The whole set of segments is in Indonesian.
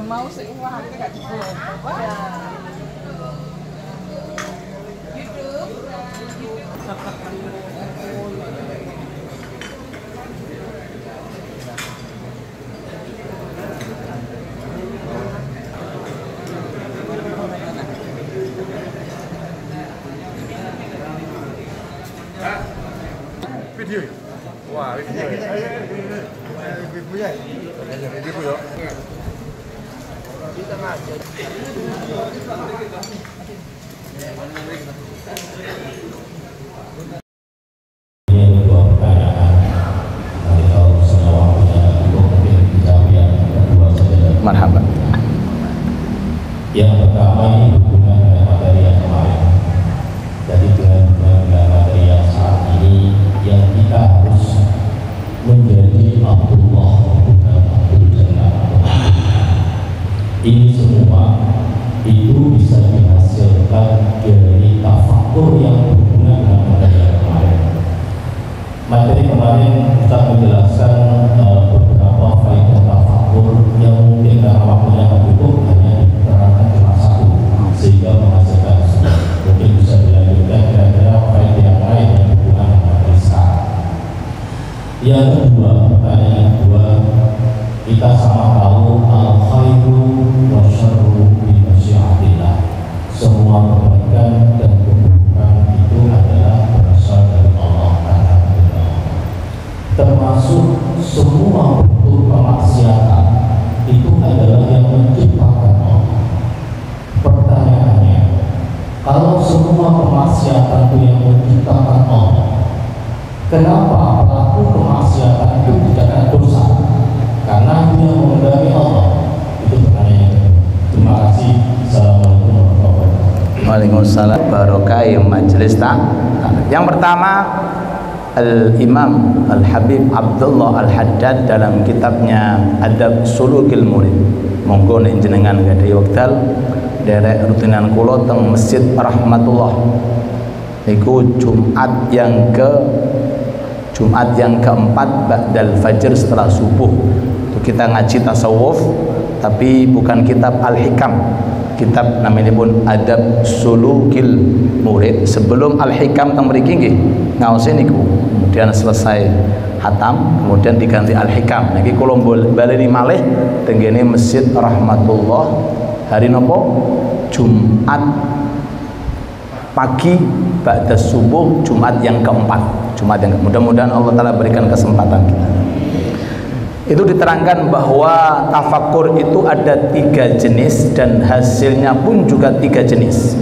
mau seuang kita gak dibuat. Video. Wah, video. Video. Kita aja. Marhaban. Yang pertama ini hubungan dengan materi yang kemarin. Jadi dengan materi yang saat ini yang kita harus menjadi Abdullah bukan Abdul Jannah. Ini semua itu bisa dihasilkan dari tafakur yang berhubungan dengan materi yang kemarin. Materi kemarin kita menjelaskan beberapa faedah tafakur yang mungkin karena waktunya cukup hanya diterangkan cuma satu sehingga menghasilkan mungkin bisa dilanjutkan kira-kira faedah yang lain yang berhubungan dengan materi sekarang. Yang kedua, pertanyaan yang kedua, kita sama tahu al-khairu wa syarru bi masyiatillah. Semua kebaikan dan keburukan itu adalah berasal dari Allah Ta'ala. Termasuk semua bentuk kemaksiatan itu adalah yang menciptakan Allah. Pertanyaannya, kalau semua kemaksiatan itu yang menciptakan Allah, kenapa pelaku kemaksiatan itu tidak ada dosa? Karena dia mengendaki Allah. Itu pertanyaannya. Terima kasih. Assalamualaikum warahmatullahi wabarakatuh. Waalaikumsalam barokah majelis tak. Yang pertama, Al-Imam Al-Habib Abdullah Al-Haddad dalam kitabnya Adab Sulukil Murid. Monggo nek jenengan gadhe wekdal derek rutinan kula teng Masjid Rahmatullah. Niku Jumat yang keempat ba'dal fajr setelah subuh. Itu kita ngaji tasawuf tapi bukan kitab Al-Hikam. Kitab namanya pun Adab Sulukil Murid. Sebelum Al-Hikam teng mriki nggih ngaosi niku. Kemudian selesai hatam, kemudian diganti Al-Hikam. Niki kula baleni malih tenggene Masjid Rahmatullah hari nopo? Jumat pagi ba'da subuh, Jumat yang keempat. Mudah-mudahan Allah Ta'ala berikan kesempatan kita. Itu diterangkan bahwa tafakur itu ada 3 jenis dan hasilnya pun juga 3 jenis.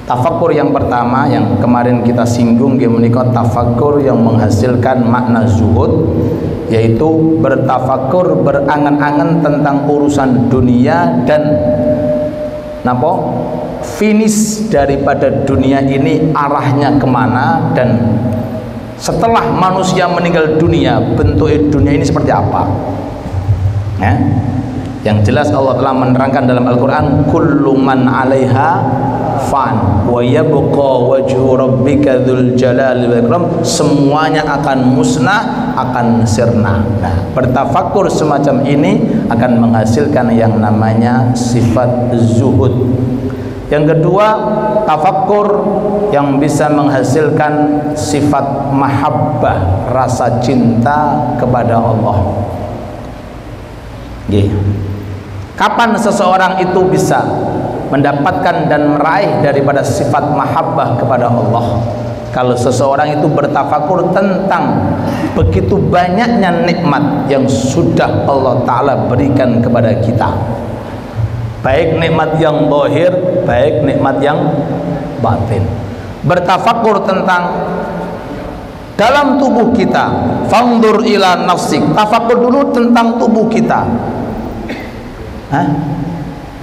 Tafakur yang pertama yang kemarin kita singgung menika tafakur yang menghasilkan makna zuhud, yaitu bertafakur, berangan-angan tentang urusan dunia dan napa finish daripada dunia ini arahnya kemana, dan setelah manusia meninggal dunia bentuk dunia ini seperti apa ya? Yang jelas Allah telah menerangkan dalam Al-Quran, kullu man 'alaiha fan wa yabqa wajhu rabbika dzul jalali wal ikram, semuanya akan musnah, akan sirna. Nah, bertafakur semacam ini akan menghasilkan yang namanya sifat zuhud. Yang kedua, tafakur yang bisa menghasilkan sifat mahabbah, rasa cinta kepada Allah. Kapan seseorang itu bisa mendapatkan dan meraih daripada sifat mahabbah kepada Allah? Kalau seseorang itu bertafakur tentang begitu banyaknya nikmat yang sudah Allah Ta'ala berikan kepada kita, baik nikmat yang zahir, baik nikmat yang batin. Bertafakur tentang dalam tubuh kita, fangdur ila nafsik, tafakur dulu tentang tubuh kita.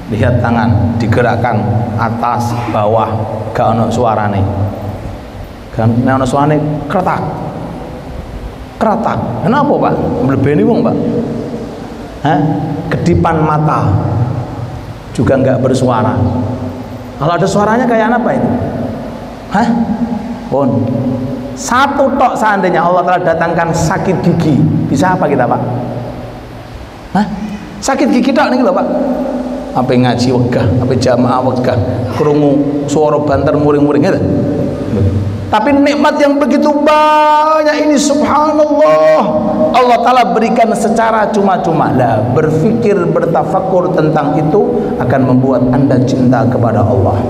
Lihat tangan digerakkan atas bawah, gak ono suarane, gak ono suarane, kretak kretak. Kenapa Pak? Mlebeni wong Pak. Kedipan mata juga nggak bersuara. Kalau ada suaranya kayak apa itu? Pun satu tok seandainya Allah telah datangkan sakit gigi, bisa apa kita Pak? Sakit gigi tok niki lho Pak. Apa ngaji wegah, apa jamaah wegah, krungu suara banter muring-muring gitu. Tapi nikmat yang begitu banyak ini subhanallah Allah Ta'ala berikan secara cuma-cuma. Lah, berfikir, bertafakur tentang itu akan membuat Anda cinta kepada Allah.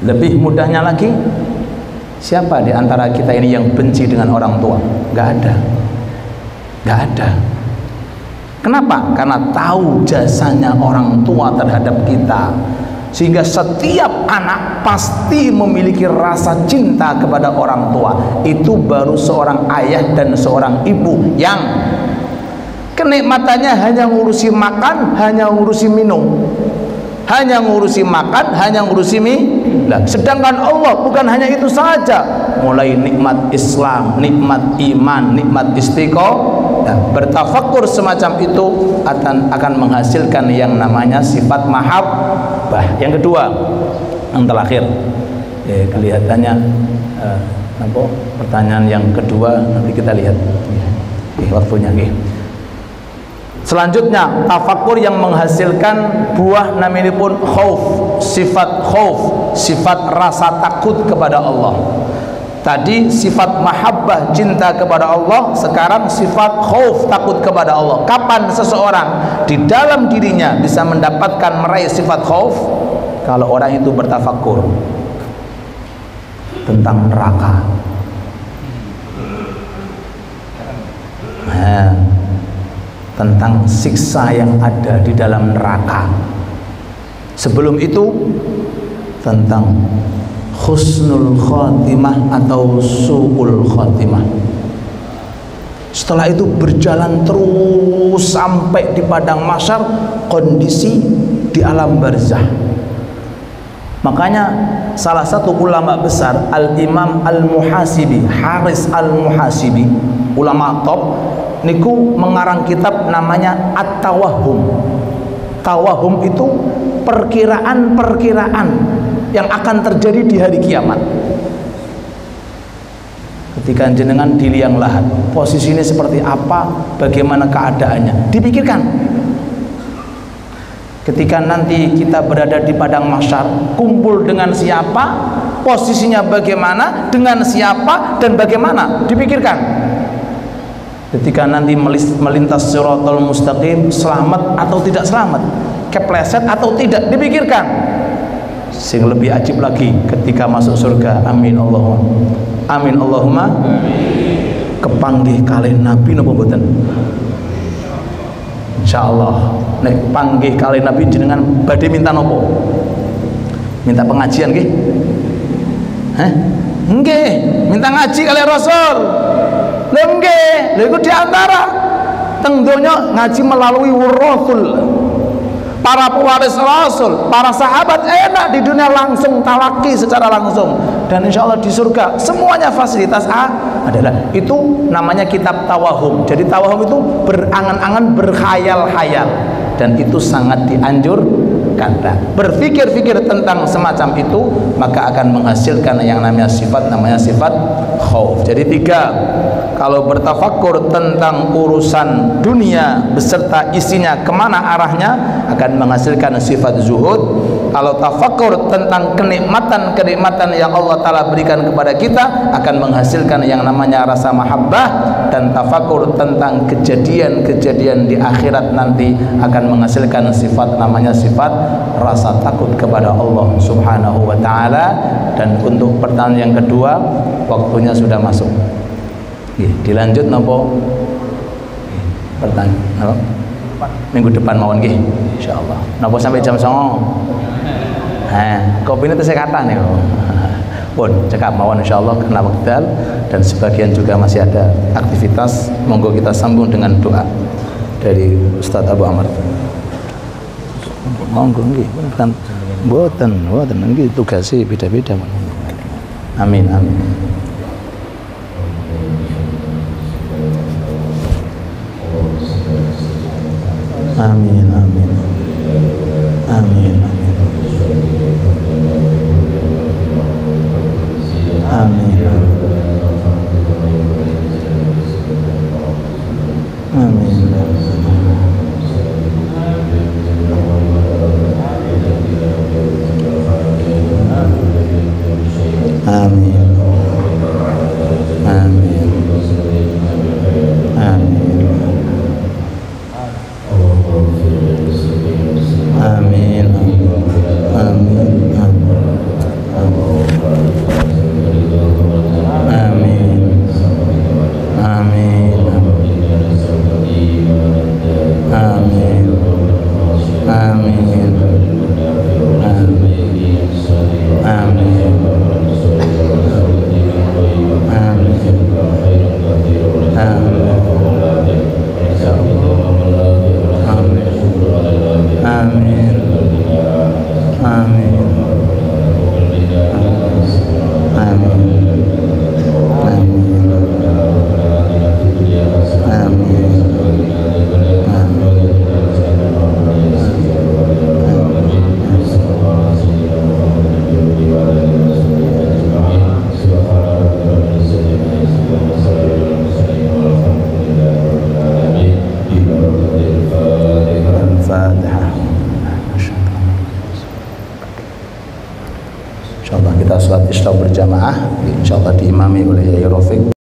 Lebih mudahnya lagi, siapa di antara kita ini yang benci dengan orang tua? Gak ada. Gak ada. Kenapa? Karena tahu jasanya orang tua terhadap kita, sehingga setiap anak pasti memiliki rasa cinta kepada orang tua. Itu baru seorang ayah dan seorang ibu yang kenikmatannya hanya ngurusi makan, hanya ngurusi minum, hanya ngurusi makan, hanya ngurusi minum. Sedangkan Allah bukan hanya itu saja, mulai nikmat Islam, nikmat iman, nikmat istiqomah. Bertafakur semacam itu akan menghasilkan yang namanya sifat mahabbah. Yang kedua, yang terakhir, kelihatannya pertanyaan yang kedua nanti kita lihat waktunya. Selanjutnya, tafakur yang menghasilkan buah namanya pun khauf, sifat rasa takut kepada Allah. Tadi sifat mahabbah, cinta kepada Allah, sekarang sifat khauf, takut kepada Allah. Kapan seseorang di dalam dirinya bisa mendapatkan meraih sifat khauf? Kalau orang itu bertafakur tentang neraka. Tentang siksa yang ada di dalam neraka. Sebelum itu tentang husnul khatimah atau su'ul khatimah. Setelah itu berjalan terus sampai di padang mahsyar, kondisi di alam barzah. Makanya salah satu ulama besar, Al-Imam Al-Muhasibi, Haris Al-Muhasibi, ulama top niku mengarang kitab namanya At-Tawahum. Tawahum itu perkiraan-perkiraan yang akan terjadi di hari kiamat. Ketika jenengan di liang lahat, posisinya seperti apa, bagaimana keadaannya, dipikirkan. Ketika nanti kita berada di padang mahsyar, kumpul dengan siapa, posisinya bagaimana, dengan siapa, dan bagaimana, dipikirkan. Ketika nanti melintas siratal mustaqim, selamat atau tidak selamat, kepleset atau tidak, dipikirkan. Sing lebih ajib lagi ketika masuk surga, amin Allahumma amin Allahumma kepanggih kalih Nabi napa mboten? Insyaallah nek panggih kalih Nabi jenengan badhe minta napa? Minta pengajian nggih? Nggih, minta ngaji kalih Rasul. Lha nggih, lha iku diantara teng donya ngaji melalui wurathul, para pewaris Rasul, para sahabat enak di dunia langsung talaki secara langsung, dan insya Allah di surga semuanya fasilitas adalah itu namanya kitab tawahum. Jadi tawahum itu berangan-angan, berkhayal-khayal, dan itu sangat dianjurkan. Berpikir-pikir tentang semacam itu maka akan menghasilkan yang namanya sifat khauf. Jadi tiga, kalau bertafakur tentang urusan dunia beserta isinya kemana arahnya akan menghasilkan sifat zuhud. Kalau tafakur tentang kenikmatan yang Allah Ta'ala berikan kepada kita akan menghasilkan yang namanya rasa mahabbah. Dan tafakur tentang kejadian-kejadian di akhirat nanti akan menghasilkan sifat namanya sifat rasa takut kepada Allah Subhanahu wa Ta'ala. Dan untuk pertanyaan yang kedua, waktunya sudah masuk. Dilanjut nopo? Pertanyaan apa? Minggu depan mawon nggih insyaallah. Napa sampai jam 09.00? Kopi ini saya kata nih. Pun cekap mawon insyaallah karena waktu dan sebagian juga masih ada aktivitas. Monggo kita sambung dengan doa dari Ustaz Abu Amr. Monggo nggih, mboten nggih tugasnya beda-beda. Amin amin. Amin amin amin amin amin sholat isya berjamaah, insyaallah diimami oleh Yai Rafiq.